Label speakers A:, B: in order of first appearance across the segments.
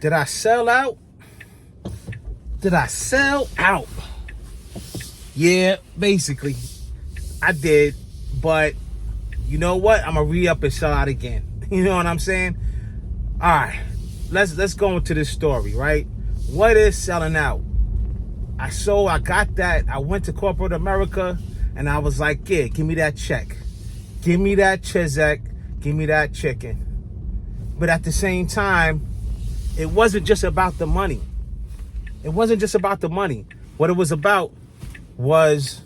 A: Did I sell out? Did I sell out? Yeah, basically, I did. But you know what? I'm gonna re-up and sell out again. You know what I'm saying? All right, let's go into this story, right? What is selling out? I got that. I went to corporate America, and I was like, yeah, give me that check, give me that chizek, give me that chicken. But at the same time, it wasn't just about the money. It wasn't just about the money. What it was about was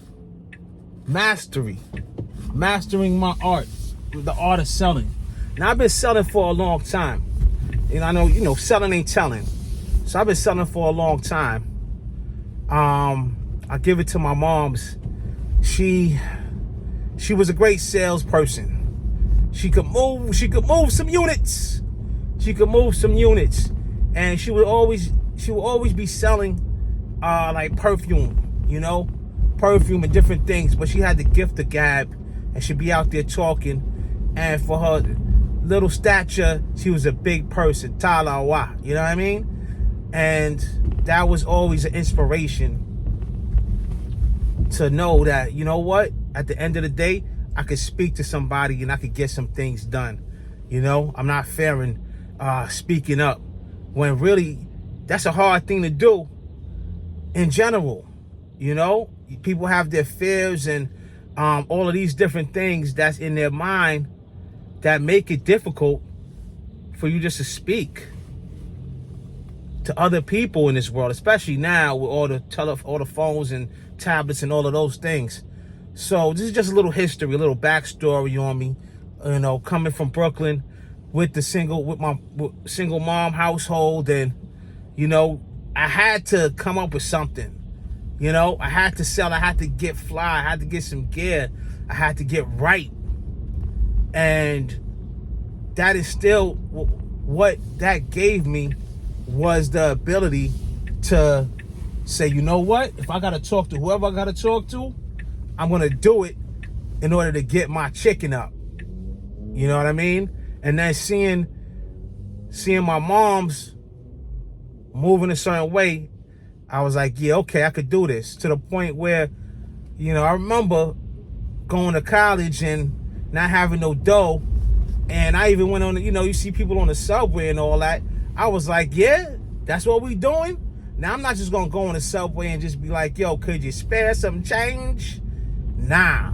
A: mastering my art, the art of selling. Now, I've been selling for a long time. And I know, selling ain't telling. So I've been selling for a long time. I give it to my mom's. She was a great salesperson. She could move some units. And she would always be selling like perfume, perfume and different things. But she had the gift of gab, and she'd be out there talking. And for her little stature, she was a big person. Talawa, you know what I mean? And that was always an inspiration to know that, you know what? At the end of the day, I could speak to somebody and I could get some things done. I'm not fearing speaking up, when really that's a hard thing to do in general. People have their fears and all of these different things that's in their mind that make it difficult for you just to speak to other people in this world, especially now with all the phones and tablets and all of those things. So this is just a little history, a little backstory on me. Coming from Brooklyn with my single mom household, and I had to come up with something. I had to sell. I had to get fly. I had to get some gear. I had to get right. And that is still what that gave me, was the ability to say, you know what? If I got to talk to whoever I got to talk to, I'm going to do it in order to get my chicken up. You know what I mean? And then seeing my mom's moving a certain way, I was like, yeah, okay, I could do this. To the point where, I remember going to college and not having no dough. And I even went on, you see people on the subway and all that. I was like, yeah, that's what we doing? Now, I'm not just going to go on the subway and just be like, yo, could you spare some change? Nah.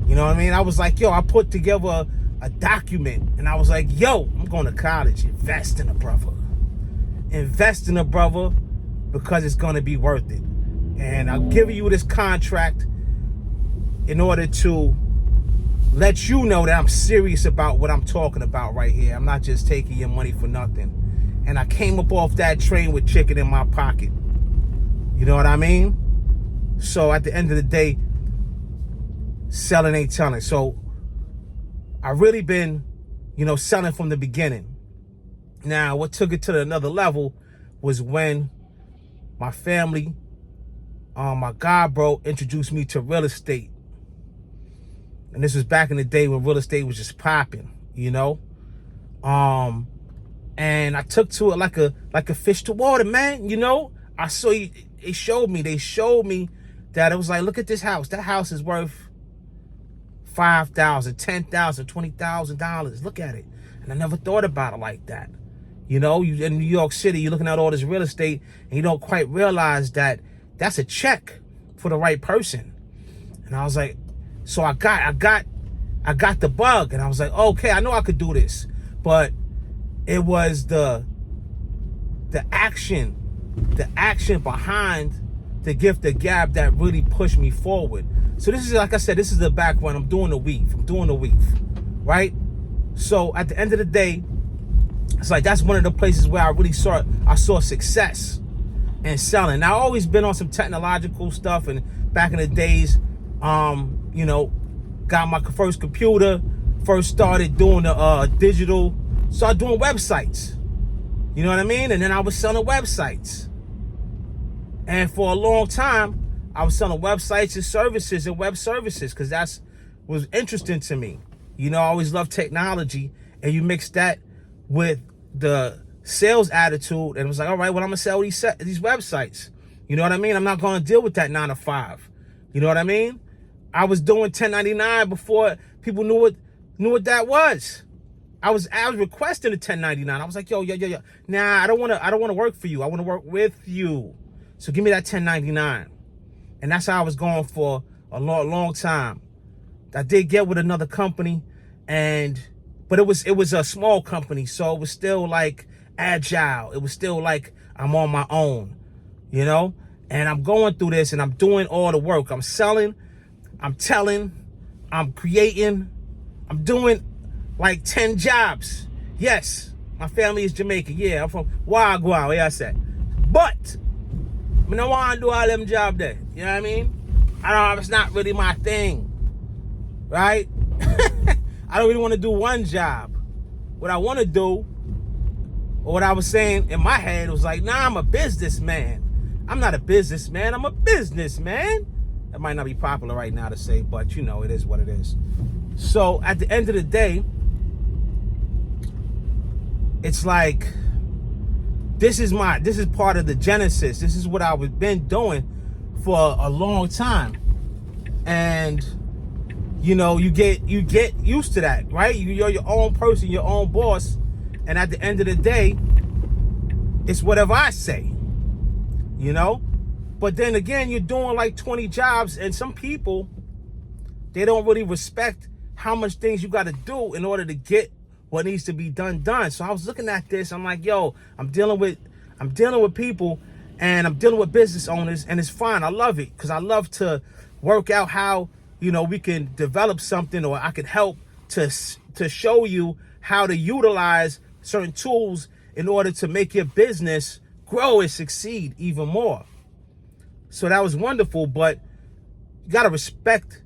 A: You know what I mean? I was like, yo, I put together a document. And I was like, yo, I'm going to college. Invest in a brother. Invest in a brother, because it's going to be worth it. And I'm giving you this contract in order to let you know that I'm serious about what I'm talking about right here. I'm not just taking your money for nothing. And I came up off that train with chicken in my pocket. You know what I mean? So at the end of the day, selling ain't telling. So I really been, selling from the beginning. Now, what took it to another level was when my family, my god bro, introduced me to real estate. And this was back in the day when real estate was just popping, And I took to it like a fish to water, man. I saw you. They showed me that it was like, look at this house. That house is worth $5,000, $10,000, $20,000. Look at it. And I never thought about it like that. You in New York City, you're looking at all this real estate and you don't quite realize that that's a check for the right person. And I was like, so I got the bug, and I was like, okay, I know I could do this. But it was the action behind the gift of gab that really pushed me forward. So this is, like I said, this is the background. I'm doing the weave, right? So at the end of the day, it's like that's one of the places where I saw success in selling. Now, I've always been on some technological stuff, and back in the days, got my first computer, first started doing the digital, started doing websites. You know what I mean? And then I was selling websites. And for a long time, I was selling websites and services and web services, because that's was interesting to me. I always loved technology, and you mix that with the sales attitude and was like, all right, well, I'm gonna sell these websites. You know what I mean? I'm not gonna deal with that 9 to 5. You know what I mean? I was doing 1099 before people knew what that was. I was requesting a 1099. I was like, yo. Nah, I don't wanna work for you. I wanna work with you. So give me that 1099. And that's how I was going for a long time. I did get with another company, but it was a small company, so it was still like agile. It was still like I'm on my own, you know? And I'm going through this and I'm doing all the work. I'm selling, I'm telling, I'm creating, I'm doing like 10 jobs. Yes, my family is Jamaican. Yeah, I'm from Wagwan, yeah, I said. But I don't want to do all them jobs there. You know what I mean? It's not really my thing. Right? I don't really want to do one job. What I want to do, or what I was saying in my head, was like, nah, I'm a businessman. I'm not a businessman, I'm a businessman. That might not be popular right now to say, but you know, it is what it is. So at the end of the day, it's like, this is part of the genesis. This is what I've been doing for a long time. And you know, you get used to that, right? You're your own person, your own boss. And at the end of the day, it's whatever I say, you know? But then again, you're doing like 20 jobs, and some people, they don't really respect how much things you got to do in order to get what needs to be done. So I was looking at this, I'm like, yo, I'm dealing with people, and I'm dealing with business owners, and it's fine. I love it, because I love to work out how, you know, we can develop something, or I could help to show you how to utilize certain tools in order to make your business grow and succeed even more. So that was wonderful, but you got to respect,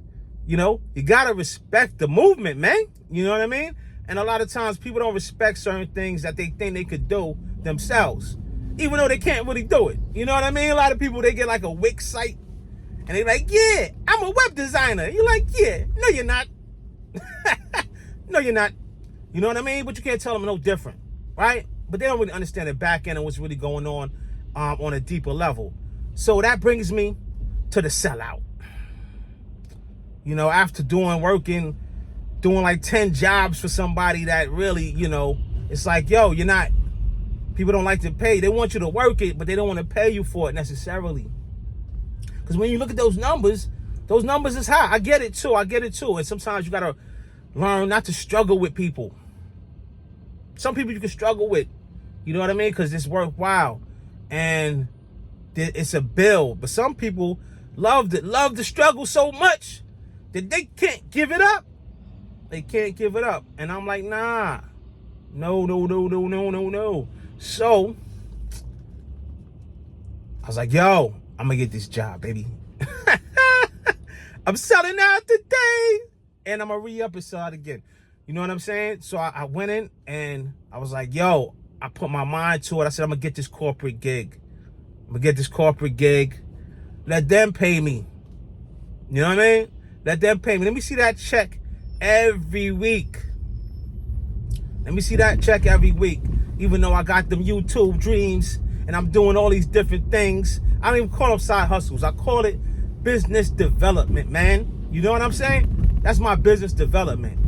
A: you know, you got to respect the movement, man. You know what I mean? And a lot of times people don't respect certain things that they think they could do themselves, even though they can't really do it. You know what I mean? A lot of people, they get like a Wix site, and they're like, yeah, I'm a web designer. You're like, yeah, no, you're not. No, you're not. You know what I mean? But you can't tell them no different, right? But they don't really understand the back end and what's really going on a deeper level. So that brings me to the sellout. You know, after doing like 10 jobs for somebody that really, you know, it's like, yo, you're not, people don't like to pay. They want you to work it, but they don't want to pay you for it necessarily. Because when you look at those numbers is high. I get it too. And sometimes you got to learn not to struggle with people. Some people you can struggle with, you know what I mean? Because it's worthwhile. And it's a bill. But some people love the struggle so much that they can't give it up. They can't give it up. And I'm like, nah. No. So I was like, yo, I'm gonna get this job, baby. I'm selling out today, and I'm gonna re-up and sell it again. You know what I'm saying? So I went in and I was like, yo, I put my mind to it. I said, I'm gonna get this corporate gig. Let them pay me. You know what I mean? Let them pay me. Let me see that check every week. Even though I got them YouTube dreams and I'm doing all these different things. I don't even call them side hustles. I call it business development, man. You know what I'm saying? That's my business development.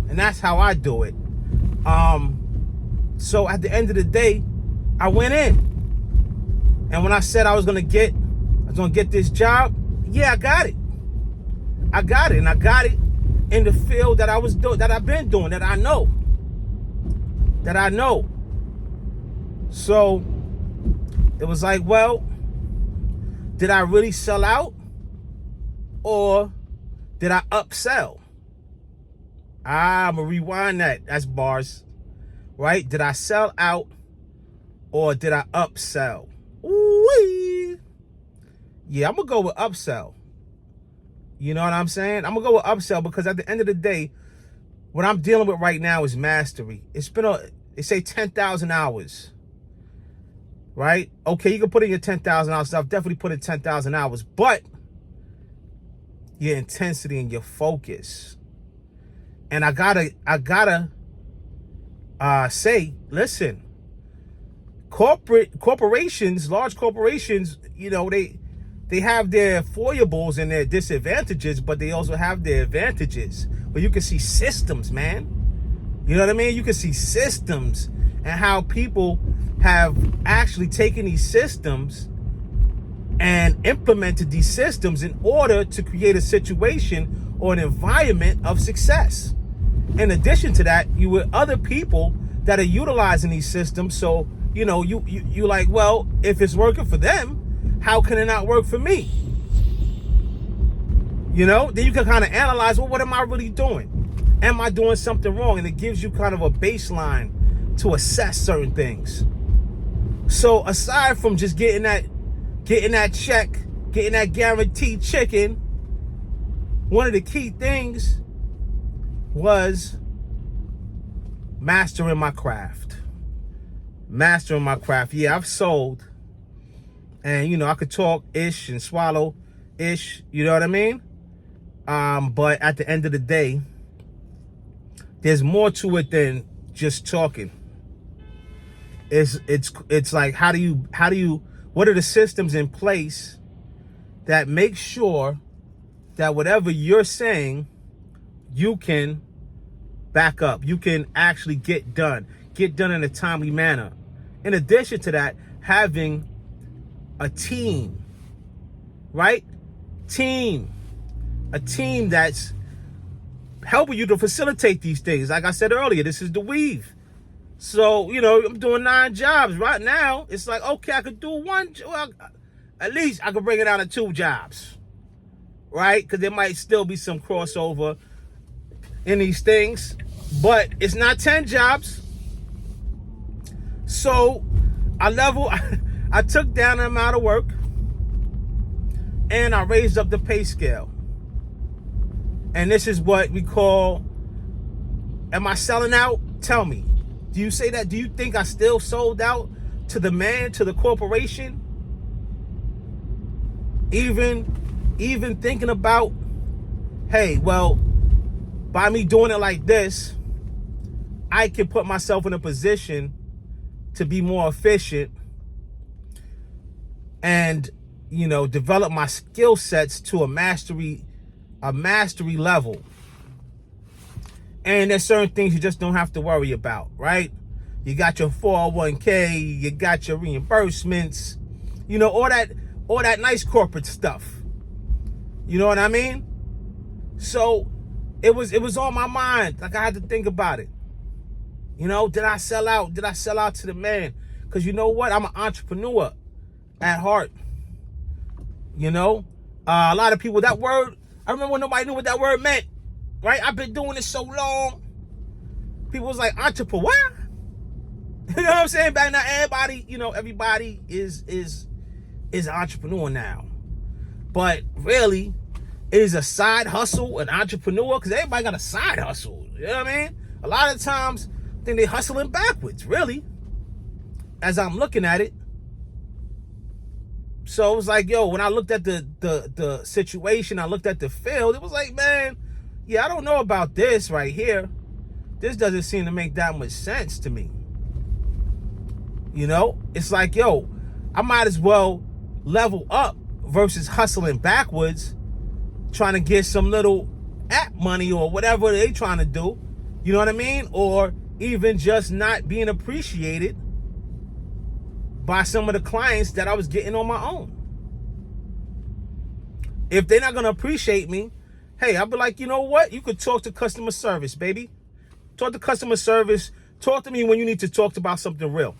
A: And that's how I do it. So at the end of the day, I went in. And when I said I was gonna get this job, yeah, I got it. And I got it in the field that I've been doing, that I know. So it was like, well, did I really sell out, or did I upsell? I'm gonna rewind that. That's bars, right? Did I sell out, or did I upsell? Ooh-wee. Yeah, I'm gonna go with upsell. You know what I'm saying? I'm gonna go with upsell, because at the end of the day, what I'm dealing with right now is mastery. It's been they say 10,000 hours, right? Okay, you can put in your 10,000 hours. I've definitely put in 10,000 hours, but your intensity and your focus. And I gotta say, listen, corporations, large corporations, you know, they have their foibles and their disadvantages, but they also have their advantages. But you can see systems, man. You know what I mean? You can see systems and how people have actually taken these systems and implemented these systems in order to create a situation or an environment of success. In addition to that, you with other people that are utilizing these systems. So, you know, you like, well, if it's working for them, how can it not work for me? You know, then you can kind of analyze, well, what am I really doing? Am I doing something wrong? And it gives you kind of a baseline to assess certain things. So aside from just getting that check, getting that guaranteed chicken, one of the key things was mastering my craft. Mastering my craft. Yeah, I've sold, and you know, I could talk ish and swallow ish, you know what I mean? But at the end of the day, there's more to it than just talking. It's like, how do you what are the systems in place that make sure that whatever you're saying, you can back up, you can actually get done in a timely manner. In addition to that, having a team, right? A team that's helping you to facilitate these things. Like I said earlier, this is the weave. So, you know, I'm doing 9 jobs right now. It's like, okay, I could do one. Well, at least I could bring it down to 2 jobs, right? Because there might still be some crossover in these things, but it's not 10 jobs. So I took down the amount of work and I raised up the pay scale. And this is what we call, am I selling out? Tell me. Do you say that? Do you think I still sold out to the man, to the corporation? Even thinking about, hey, well, by me doing it like this, I can put myself in a position to be more efficient and, you know, develop my skill sets to a mastery level. And there's certain things you just don't have to worry about, right? You got your 401k, you got your reimbursements, you know, all that nice corporate stuff. You know what I mean? So it was on my mind. Like, I had to think about it. You know, did I sell out? Did I sell out to the man? Because you know what? I'm an entrepreneur at heart. You know, a lot of people, that word, I remember when nobody knew what that word meant, right? I've been doing this so long. People was like, entrepreneur? You know what I'm saying? Back now, everybody is an entrepreneur now. But really, it is a side hustle, an entrepreneur, because everybody got a side hustle. You know what I mean? A lot of times, I think they hustling backwards, really, as I'm looking at it. So it was like, yo, when I looked at the situation, I looked at the field, it was like, man, yeah, I don't know about this right here. This doesn't seem to make that much sense to me. You know, it's like, yo, I might as well level up versus hustling backwards, trying to get some little app money or whatever they trying to do. You know what I mean? Or even just not being appreciated by some of the clients that I was getting on my own. If they're not going to appreciate me, hey, I'll be like, you know what? You could talk to customer service, baby. Talk to customer service. Talk to me when you need to talk about something real.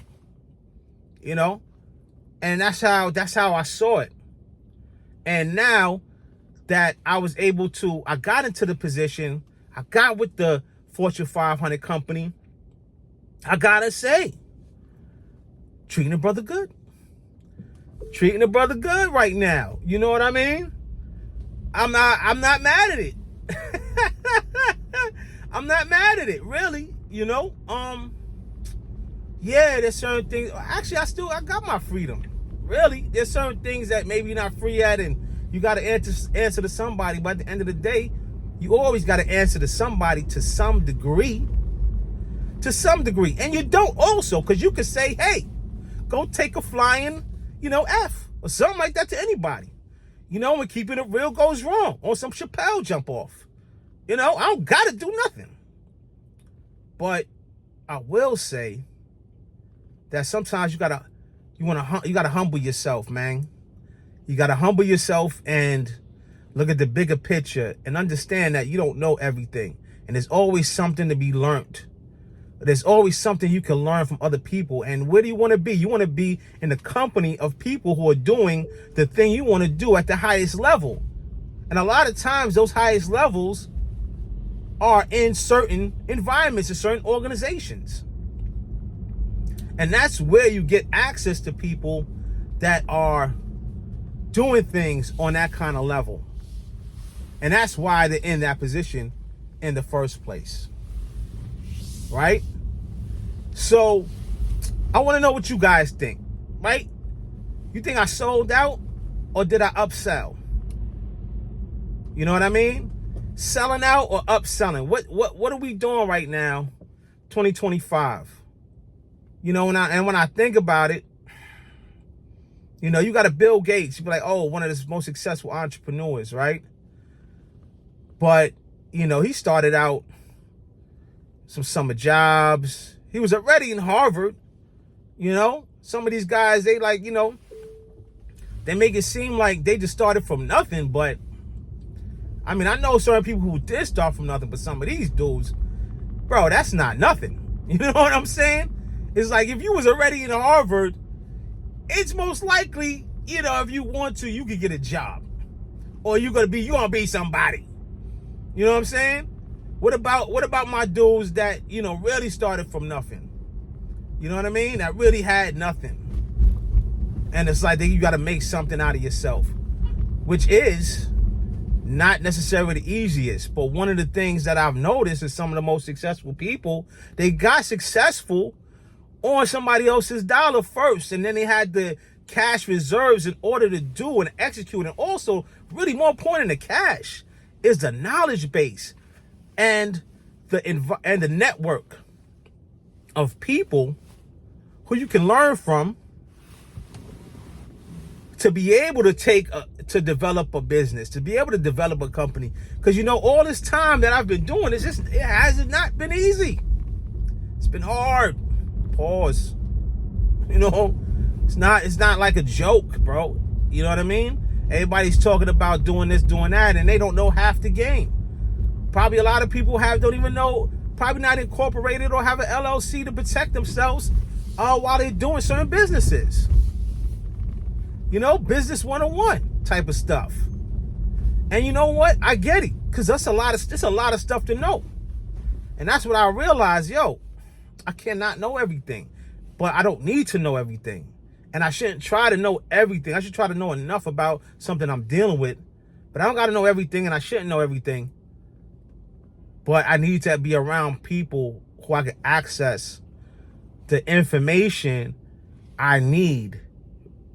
A: You know? And that's how I saw it. And now that I was able to, I got into the position, I got with the Fortune 500 company, I gotta say, treating a brother good. Treating a brother good right now. You know what I mean? I'm not mad at it. I'm not mad at it, really. You know? Yeah, there's certain things. Actually, I got my freedom. Really. There's certain things that maybe you're not free at and you gotta answer to somebody, but at the end of the day, you always gotta answer to somebody to some degree. To some degree. And you don't also, because you could say, hey, go take a flying, F or something like that to anybody. When keeping it real goes wrong, on some Chappelle jump off. I don't gotta do nothing. But I will say that sometimes you gotta humble yourself, man. You gotta humble yourself and look at the bigger picture and understand that you don't know everything. And there's always something to be learned. There's always something you can learn from other people. And where do you want to be? You want to be in the company of people who are doing the thing you want to do at the highest level. And a lot of times those highest levels are in certain environments, in certain organizations. And that's where you get access to people that are doing things on that kind of level. And that's why they're in that position in the first place. Right? So I want to know what you guys think, right? You think I sold out or did I upsell? You know what I mean? Selling out or upselling? What are we doing right now, 2025? When I think about it, you got a Bill Gates, you be like, oh, one of the most successful entrepreneurs, right? But, he started out some summer jobs. He was already in Harvard. Some of these guys, they they make it seem like they just started from nothing. But I know certain people who did start from nothing, but some of these dudes, bro, that's not nothing. You know what I'm saying? It's like if you was already in Harvard, it's most likely, if you want to, you could get a job. Or you gonna be somebody. You know what I'm saying? What about my dudes that, really started from nothing? You know what I mean? That really had nothing. And it's like you got to make something out of yourself, which is not necessarily the easiest. But one of the things that I've noticed is some of the most successful people, they got successful on somebody else's dollar first. And then they had the cash reserves in order to do and execute. And also, really more important than the cash is the knowledge base and the network of people who you can learn from to be able to to develop a business, to be able to develop a company. Because all this time that I've been doing, it has not been easy. It's been hard. Pause. It's not like a joke, bro. You know what I mean? Everybody's talking about doing this, doing that, and they don't know half the game. Probably a lot of people don't even know, probably not incorporated or have an LLC to protect themselves while they're doing certain businesses. Business 101 type of stuff. And you know what? I get it, because that's a lot of stuff to know. And that's what I realized, I cannot know everything, but I don't need to know everything. And I shouldn't try to know everything. I should try to know enough about something I'm dealing with, but I don't got to know everything, and I shouldn't know everything. But I need to be around people who I can access the information I need.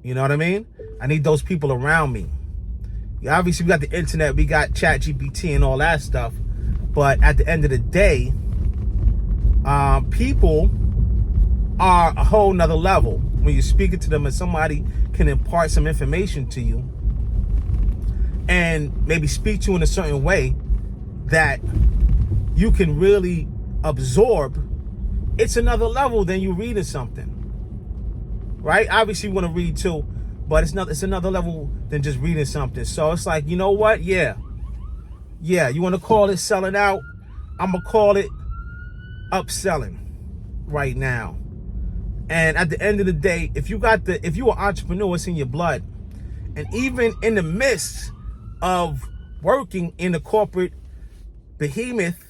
A: You know what I mean? I need those people around me. Obviously, we got the internet, we got ChatGPT and all that stuff. But at the end of the day, people are a whole nother level. When you're speaking to them and somebody can impart some information to you and maybe speak to you in a certain way that you can really absorb, it's another level than you reading something. Right? Obviously, you want to read too, but it's another level than just reading something. So it's like, you know what? Yeah, you want to call it selling out? I'm going to call it upselling right now. And at the end of the day, if you're an entrepreneur, it's in your blood. And even in the midst of working in the corporate behemoth,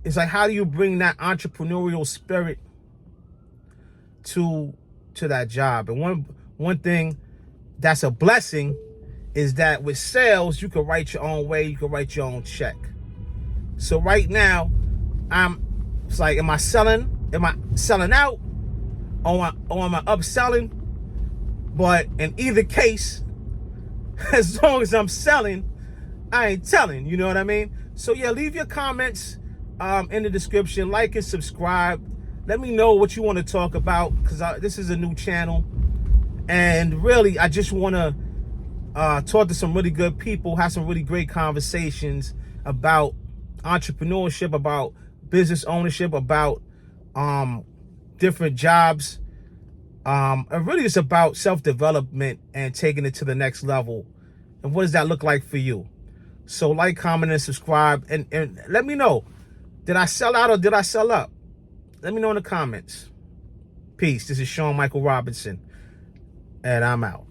A: it's like, how do you bring that entrepreneurial spirit to that job? And one thing that's a blessing is that with sales, you can write your own way, you can write your own check. So right now, it's like, am I selling out? Or am I upselling? But in either case, as long as I'm selling, I ain't telling. You know what I mean? So yeah, leave your comments in the description. Like and subscribe. Let me know what you want to talk about, because this is a new channel. And really, I just want to talk to some really good people, have some really great conversations about entrepreneurship, about business ownership, about different jobs. And really it's about self-development and taking it to the next level. And what does that look like for you? So like, comment, and subscribe. And let me know, did I sell out or did I sell up? Let me know in the comments. Peace. This is Sean Michael Robinson, and I'm out.